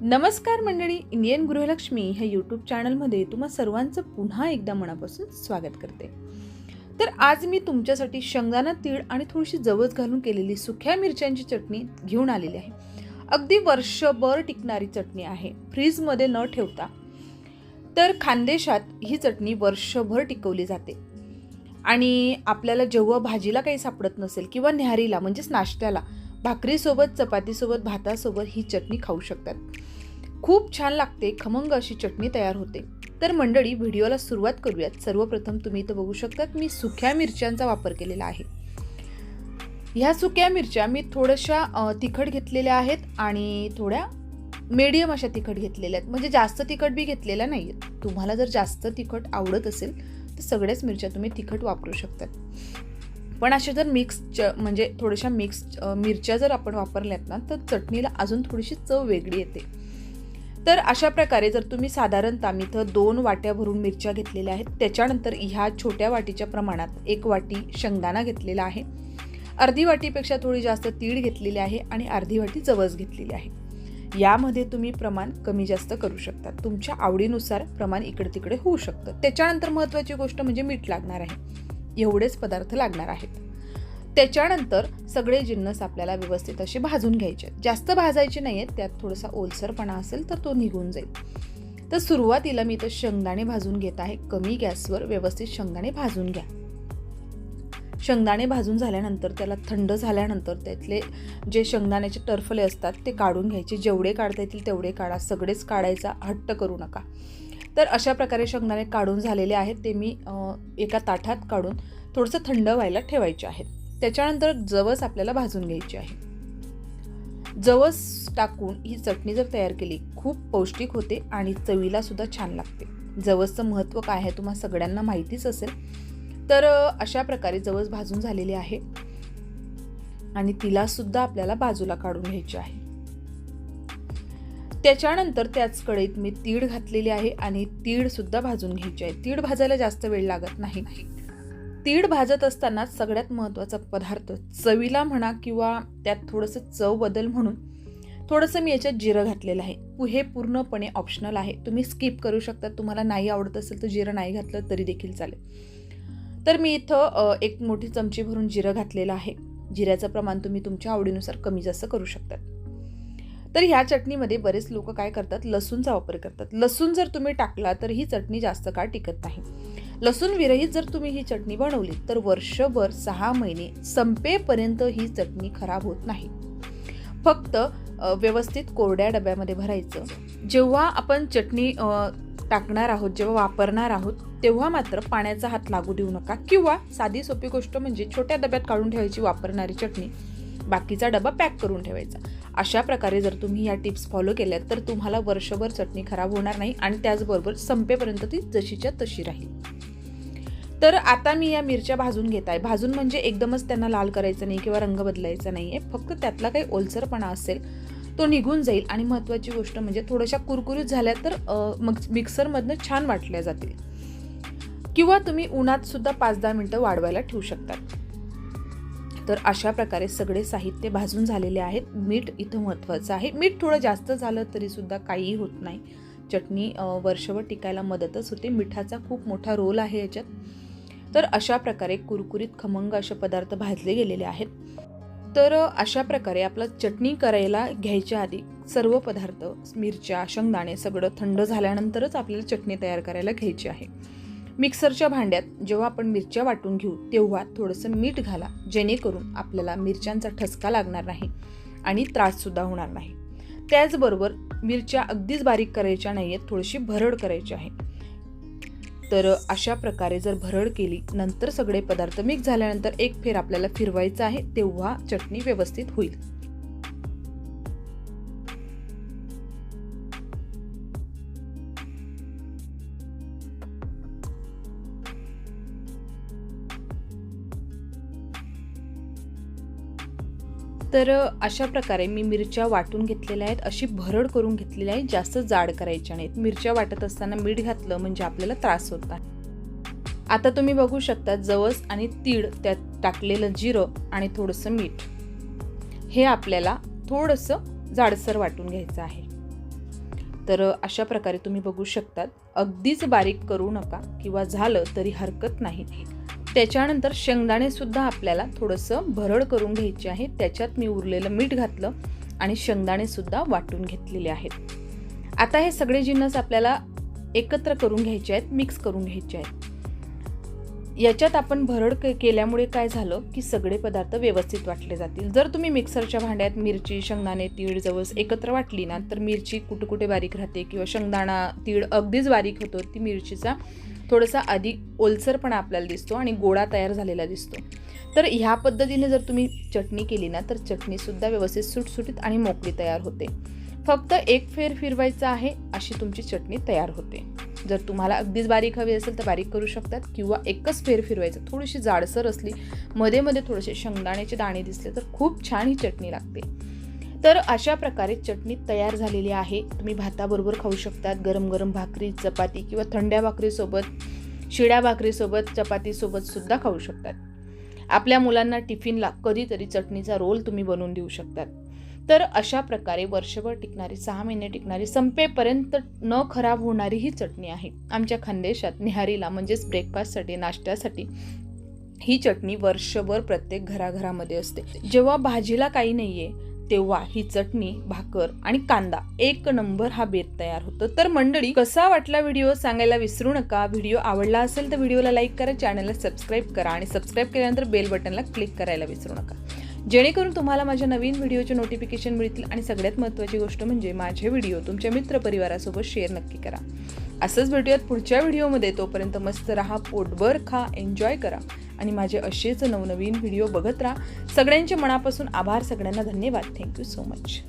नमस्कार मंडळी, इंडियन गृहलक्ष्मी ह्या यूट्यूब चॅनलमध्ये तुम्हा सर्वांचं पुन्हा एकदा मनापासून स्वागत करते। तर आज मी तुमच्यासाठी शेंगदाणा, तीळ आणि थोडीशी जवस घालून केलेली सुक्या मिरच्यांची चटणी घेऊन आलेली आहे। अगदी वर्षभर टिकणारी चटणी आहे, फ्रीजमध्ये न ठेवता। तर खानदेशात ही चटणी वर्षभर टिकवली जाते आणि आपल्याला जेव्हा भाजीला काही सापडत नसेल किंवा न्याहारीला म्हणजेच नाश्त्याला भाकरीसोबत, चपातीसोबत, भातासोबत ही चटणी खाऊ शकतात। खूप छान लागते, खमंग अशी चटणी तयार होते। तर मंडळी, व्हिडिओला सुरुवात करूयात। सर्वप्रथम तुम्ही इथं बघू शकतात मी सुक्या मिरच्यांचा वापर केलेला आहे। ह्या सुक्या मिरच्या मी थोड्याशा तिखट घेतलेल्या आहेत आणि थोड्या मीडियम अशा तिखट घेतलेल्या आहेत, म्हणजे जास्त तिखट बी घेतलेल्या नाही आहेत। तुम्हाला जर जास्त तिखट आवडत असेल तर सगळ्याच मिरच्या तुम्ही तिखट वापरू शकतात, पण अशा जर मिक्स म्हणजे थोड्याशा मिक्स मिरच्या जर आपण वापरल्यात ना तर चटणीला अजून थोडीशी चव वेगळी येते। तर अशा प्रकारे जर तुम्ही साधारणतः मी इथं 2 वाट्या भरून मिरच्या घेतलेल्या आहेत, त्याच्यानंतर ह्या छोट्या वाटीच्या प्रमाणात 1 वाटी शेंगदाणा घेतलेला आहे, अर्धी वाटीपेक्षा थोडी जास्त तीळ घेतलेली आहे आणि अर्धी वाटी जवस घेतलेली आहे। यामध्ये तुम्ही प्रमाण कमी जास्त करू शकता, तुमच्या आवडीनुसार प्रमाण इकडे तिकडे होऊ शकतं। त्याच्यानंतर महत्त्वाची गोष्ट म्हणजे मीठ लागणार आहे, एवढेच पदार्थ लागणार आहेत। त्याच्यानंतर सगळे जिन्नस आपल्याला व्यवस्थित असे भाजून घ्यायचे, जास्त भाजायचे नाहीयेत, त्यात थोडासा ओलसरपणा असेल तर तो निघून जाईल। तर सुरुवातीला मी इथं शेंगदाणे भाजून घेत आहे, कमी गॅसवर व्यवस्थित शेंगदाणे भाजून घ्या। शेंगदाणे भाजून झाल्यानंतर त्याला थंड झाल्यानंतर त्यातले जे शेंगदाण्याचे टरफले असतात ते काढून घ्यायचे, जेवढे काढता येतील तेवढे काढा, सगळेच काढायचा हट्ट करू नका। तर अशा प्रकारे शेंगदाणे काढून झालेले आहेत, ते मी एका ताटात काढून थोडंसं थंड व्हायला ठेवायचे आहेत। त्याच्यानंतर जवस आपल्याला भाजून घ्यायची आहे। जवस टाकून ही चटणी जर तयार केली खूप पौष्टिक होते आणि चवीला सुद्धा छान लागते। जवसचं महत्त्व काय आहे तुम्हा सगळ्यांना माहितीच असेल। तर अशा प्रकारे जवस भाजून झालेली आहे आणि तिला सुद्धा आपल्याला बाजूला काढून घ्यायची आहे। त्याच्यानंतर त्याच कढईत मी तीळ घातलेली आहे आणि तीळ सुद्धा भाजून घ्यायचे आहे। तीळ भाजायला जास्त वेळ लागत नाही। तीळ भाजत असताना सगळ्यात महत्त्वाचा पदार्थ चवीला म्हणा किंवा त्यात थोडंसं चव बदल म्हणून थोडंसं मी याच्यात जिरं घातलेलं आहे। हे पूर्णपणे ऑप्शनल आहे, तुम्ही स्किप करू शकता। तुम्हाला नाही आवडत असेल तर जिरं नाही घातलं तरी देखील चालेल। तर मी इथं 1 मोठी चमची भरून जिरं घातलेलं आहे। जिऱ्याचं प्रमाण तुम्ही तुमच्या आवडीनुसार कमी जास्त करू शकतात। तर ह्या चटणीमध्ये बरेच लोक काय करतात, लसूणचा वापर करतात। लसूण जर तुम्ही टाकला तर ही चटणी जास्त काळ टिकत नाही। लसूण विरहित जर तुम्ही ही चटणी बनवली तर वर्षभर 6 महिने संपेपर्यंत ही चटणी खराब होत नाही। फक्त व्यवस्थित कोरड्या डब्यामध्ये भरायचं। जेव्हा आपण चटणी टाकणार आहोत, जेव्हा वापरणार आहोत तेव्हा मात्र पाण्याचा हात लागू देऊ नका, किंवा साधी सोपी गोष्ट म्हणजे छोट्या डब्यात काढून ठेवायची वापरणारी चटणी, बाकीचा डबा पॅक करून ठेवायचा। अशा प्रकारे जर तुम्ही या टिप्स फॉलो केल्यात तर तुम्हाला वर्षभर चटणी खराब होणार नाही आणि त्याचबरोबर संपेपर्यंत ती जशीच्या तशी राहील। तर आता मी या मिरच्या भाजून घेत आहे। भाजून म्हणजे एकदमच त्यांना लाल करायचं नाही किंवा रंग बदलायचा नाहीये, फक्त त्यातला काही ओलसरपणा असेल तो निघून जाईल आणि महत्त्वाची गोष्ट म्हणजे थोड्याशा कुरकुरीत झाल्या तर मग मिक्सरमधनं छान वाटल्या जातील, किंवा तुम्ही उन्हात सुद्धा 5-10 मिनिटं वाढवायला ठेवू शकतात। तर अशा प्रकारे सगळे साहित्य भाजून झालेले आहेत। मीठ इथं महत्त्वाचं आहे, मीठ थोडं जास्त झालं तरी सुद्धा काहीही होत नाही, चटणी वर्षभर टिकायला मदतच होते। मिठाचा खूप मोठा रोल आहे याच्यात। तर अशा प्रकारे कुरकुरीत खमंग असे पदार्थ भाजले गेलेले आहेत। तर अशा प्रकारे आपलं चटणी करायला घ्यायच्या आधी सर्व पदार्थ मिरच्या, शेंगदाणे सगळं थंड झाल्यानंतरच आपल्याला चटणी तयार करायला घ्यायची आहे। मिक्सरच्या भांड्यात जेव्हा आपण मिरच्या वाटून घेऊ तेव्हा थोडंसं मीठ घाला, जेणेकरून आपल्याला मिरच्यांचा ठसका लागणार नाही आणि त्राससुद्धा होणार नाही। त्याचबरोबर मिरच्या अगदीच बारीक करायच्या नाही आहेत, थोडीशी भरड करायची आहे। तर अशा प्रकारे जर भरड केली नंतर सगळे पदार्थ मिक्स झाल्यानंतर एक फेर आपल्याला फिरवायचं आहे, तेव्हा चटणी व्यवस्थित होईल। तर अशा प्रकारे मी मिरच्या वाटून घेतलेल्या आहेत, अशी भरड करून घ्यायची आहे, जास्त जाड करायच्या नाहीत। मिरच्या वाटत असताना मीठ घातलं म्हणजे आपल्याला त्रास होत नाही। आता तुम्ही बघू शकता जवस आणि तीळ, त्यात टाकलेलं जिरं आणि थोडंसं मीठ, हे आपल्याला थोडंसं जाडसर वाटून घ्यायचं आहे। तर अशा प्रकारे तुम्ही बघू शकतात. अगदीच बारीक करू नका किंवा झालं तरी हरकत नाही. त्याच्यानंतर शेंगदाणेसुद्धा आपल्याला थोडंसं भरड करून घ्यायचे आहे. त्याच्यात मी उरलेलं मीठ घातलं आणि शेंगदाणेसुद्धा वाटून घेतलेले आहेत. आता हे सगळे जिन्नस आपल्याला एकत्र करून घ्यायचे आहेत, मिक्स करून घ्यायचे आहेत. याच्यात आपण भरड केल्यामुळे काय झालं की सगळे पदार्थ व्यवस्थित वाटले जातील. जर तुम्ही मिक्सरच्या भांड्यात मिरची, शेंगदाणे, तीळ, जवस एकत्र वाटली ना तर मिरची कुठे कुठे बारीक राहते किंवा शेंगदाणा, तीळ अगदीच बारीक होतो. ती मिरचीचा थोडासा अधिक ओलसरपणा आपल्याला दिसतो आणि गोळा तयार झालेला दिसतो. तर ह्या पद्धतीने जर तुम्ही चटणी केली ना तर चटणीसुद्धा व्यवस्थित सुटसुटीत आणि मोकळी तयार होते. फक्त एक फेर फिरवायचा आहे, अशी तुमची चटणी तयार होते. जर तुम्हाला अगदीच बारीक हवी असेल तर बारीक करू शकतात किंवा एकच फेर फिरवायचं. थोडीशी जाडसर असली, मध्ये मध्ये थोडेसे शेंगदाण्याचे दाणे दिसले तर खूप छान ही चटणी लागते. तर अशा प्रकारे चटणी तयार झालेली आहे. तुम्ही भाताबरोबर खाऊ शकतात, गरम गरम भाकरी, चपाती किंवा थंड्या भाकरीसोबत, शिळ्या भाकरीसोबत, चपातीसोबत सुद्धा खाऊ शकतात. आपल्या मुलांना टिफिनला कधीतरी चटणीचा रोल तुम्ही बनवून देऊ शकतात. तर अशा प्रकारे वर्षभर टिकणारी, 6 महिने टिकणारी, संपेपर्यंत न खराब होणारी ही चटणी आहे. आमच्या खानदेशात न्याहारीला म्हणजेच ब्रेकफास्टसाठी, नाश्त्यासाठी ही चटणी वर्षभर प्रत्येक घराघरामध्ये असते. जेव्हा भाजीला काही नाहीये तेव्हा ही चटणी, भाकर आणि कांदा एक नंबर हा बेत तयार होतो. तर मंडळी, कसा वाटला व्हिडिओ सांगायला विसरू नका. व्हिडिओ आवडला असेल तर व्हिडिओला लाईक करा, चॅनलला सबस्क्राईब करा आणि सबस्क्राईब केल्यानंतर बेल बटनला क्लिक करायला विसरू नका, जेणेकरून तुम्हाला माझ्या नवीन व्हिडिओचे नोटिफिकेशन मिळतील. आणि सगळ्यात महत्त्वाची गोष्ट म्हणजे माझे व्हिडिओ तुमच्या मित्रपरिवारासोबत शेअर नक्की करा. असंच भेटूयात पुढच्या व्हिडिओमध्ये. तोपर्यंत मस्त राहा, पोटभर खा, एन्जॉय करा आणि माझे असेच नवनवीन व्हिडिओ बघत राहा. सगळ्यांचे मनापासून आभार, सगळ्यांना धन्यवाद. Thank you so much.